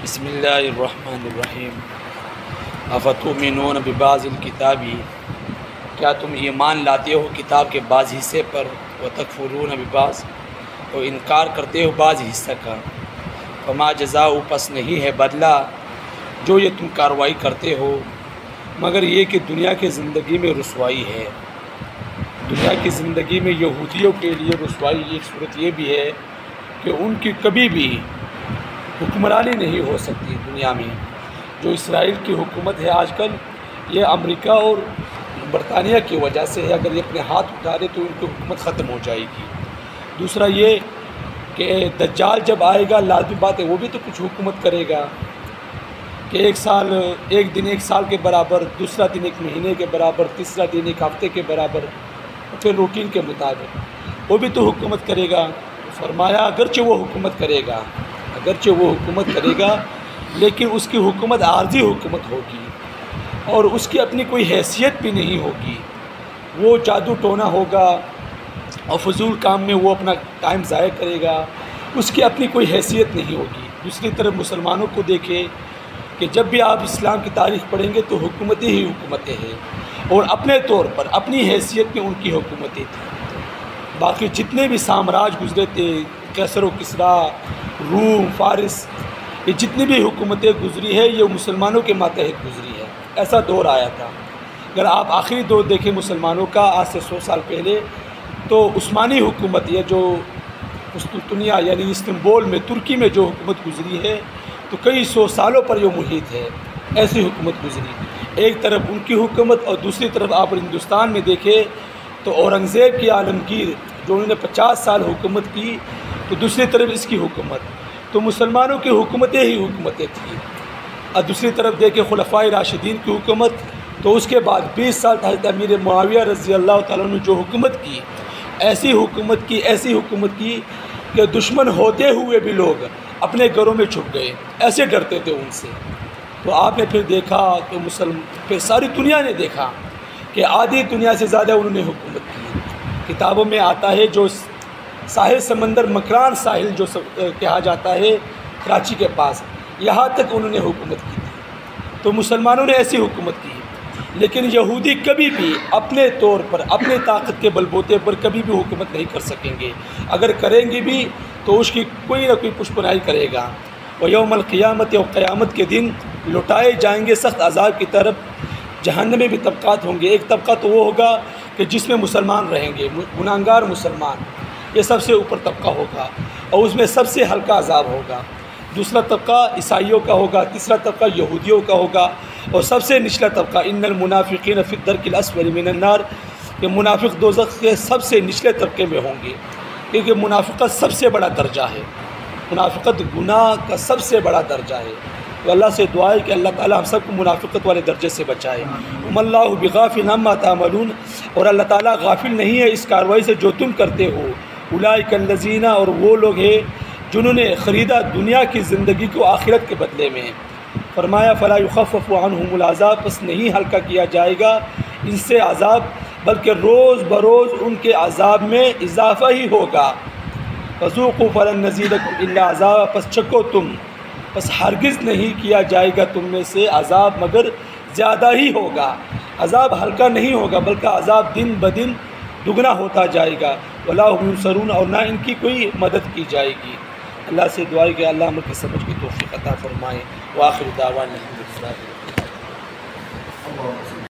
بسم اللہ الرحمن الرحیم افتؤمنون ببعض الکتاب، کیا تم ایمان لاتے ہو کتاب کے بعض حصے پر، وتکفرون ببعض، اور انکار کرتے ہو بعض حصہ کا، فما جزاء، پس نہیں ہے بدلہ جو یہ تم کارروائی کرتے ہو مگر یہ کہ دنیا کی زندگی میں رسوائی ہے۔ دنیا کی زندگی میں یہودیوں کے لیے رسوائی ایک صورت یہ بھی ہے کہ ان کی کبھی بھی حکمرانی نہیں ہو سکتی دنیا میں۔ جو اسرائیل کی حکومت ہے آج کل، یہ امریکہ اور برطانیہ کی وجہ سے ہے۔ اگر یہ اپنے ہاتھ اٹھارے تو ان کی حکومت ختم ہو جائے گی۔ دوسرا یہ کہ دجال جب آئے گا، لازمی بات ہے وہ بھی تو کچھ حکومت کرے گا کہ ایک دن ایک سال کے برابر، دوسرا دن ایک مہینے کے برابر، تیسرا دن ایک ہفتے کے برابر، پھر روٹین کے مطابق وہ بھی تو حکومت کرے گا۔ فرمایا اگرچہ وہ حکومت کرے گا لیکن اس کی حکومت عارضی حکومت ہوگی اور اس کی اپنی کوئی حیثیت بھی نہیں ہوگی۔ وہ جادو ٹونا ہوگا اور فضول کام میں وہ اپنا ٹائم ضائع کرے گا، اس کی اپنی کوئی حیثیت نہیں ہوگی۔ دوسری طرف مسلمانوں کو دیکھیں کہ جب بھی آپ اسلام کی تاریخ پڑھیں گے تو حکومتیں ہی حکومتیں ہیں، اور اپنے طور پر اپنی حیثیت میں ان کی حکومتیں تھیں۔ باقی جتنے بھی سامراج گزرے تھے، کیسر و کسریٰ، روم، فارس، یہ جتنی بھی حکومتیں گزری ہے یہ مسلمانوں کے ماتحت گزری ہے۔ ایسا دور آیا تھا۔ اگر آپ آخری دور دیکھیں مسلمانوں کا آج سے 100 سال پہلے، تو عثمانی حکومت یہ جو قسطنطنیہ یعنی استنبول میں، ترکی میں جو حکومت گزری ہے تو کئی 100 سالوں پر یہ محیط ہے، ایسی حکومت گزری۔ ایک طرف ان کی حکومت اور دوسری طرف آپ ہندوستان میں دیکھیں تو اورنگزیب کی عالمگیر جو انہوں نے 50 سال حکومت کی، تو دوسری طرف اس کی حکومت، تو مسلمانوں کی حکومتیں ہی حکومتیں تھیں۔ اور دوسری طرف دیکھیں خلفائے راشدین کی حکومت، تو اس کے بعد 20 سال حضرت امیر معاویہ رضی اللہ تعالیٰ عنہ جو حکومت کی، ایسی حکومت کی کہ دشمن ہوتے ہوئے بھی لوگ اپنے گھروں میں چھپ گئے، ایسے ڈرتے تھے ان سے۔ تو آپ نے پھر دیکھا کہ پھر ساری دنیا نے دیکھا کہ آدھی دنیا سے زیادہ انہوں نے حکومت کی۔ کتابوں میں آتا ہے جو ساحل سمندر، مکران ساحل جو کہا جاتا ہے کراچی کے پاس، یہاں تک انہوں نے حکومت کی تھی۔ تو مسلمانوں نے ایسی حکومت کی، لیکن یہودی کبھی بھی اپنے طور پر، اپنے طاقت کے بل بوتے پر کبھی بھی حکومت نہیں کر سکیں گے۔ اگر کریں گے بھی تو اس کی کوئی نہ کوئی پشپنائی کرے گا۔ اور یوم القیامت، اور قیامت کے دن لوٹائے جائیں گے سخت عذاب کی طرف۔ جہنم میں بھی طبقات ہوں گے۔ ایک طبقہ تو وہ ہوگا کہ جس میں مسلمان رہیں گے، گناہگار مسلمان، یہ سب سے اوپر طبقہ ہوگا اور اس میں سب سے ہلکا عذاب ہوگا۔ دوسرا طبقہ عیسائیوں کا ہوگا، تیسرا طبقہ یہودیوں کا ہوگا، اور سب سے نچلا طبقہ ان المنافقین فی الدرک الاسفل من النار، کہ منافق دوزخ کے سب سے نچلے طبقے میں ہوں گے، کیونکہ منافقت سب سے بڑا درجہ ہے، منافقت گناہ کا سب سے بڑا درجہ ہے۔ تو اللہ سے دعا ہے کہ اللہ تعالی ہم سب کو منافقت والے درجے سے بچائے۔ وما اللہ بغافل عما تعملون، اور اللہ تعالیٰ غافل نہیں ہے اس کارروائی سے جو تم کرتے ہو۔ اولئک الذین، اور وہ لوگ ہیں جنہوں نے خریدا دنیا کی زندگی کو آخرت کے بدلے میں۔ فرمایا فلا یخفف عنہم العذاب، پس نہیں ہلکا کیا جائے گا ان سے عذاب، بلکہ روز بروز ان کے عذاب میں اضافہ ہی ہوگا۔ فذوقوا فلن نزیدکم الا عذابا، پس چکھو تم، پس ہرگز نہیں کیا جائے گا تم میں سے عذاب مگر زیادہ ہی ہوگا۔ عذاب ہلکا نہیں ہوگا بلکہ عذاب دن بدن دگنا ہوتا جائے گا۔ ولا هم ينصرون، اور نہ ان کی کوئی مدد کی جائے گی۔ اللہ سے دعا ہے کہ اللہ ہم کی سمجھ کی توفیق عطا فرمائے۔ وآخر دعوانا الحمدللہ۔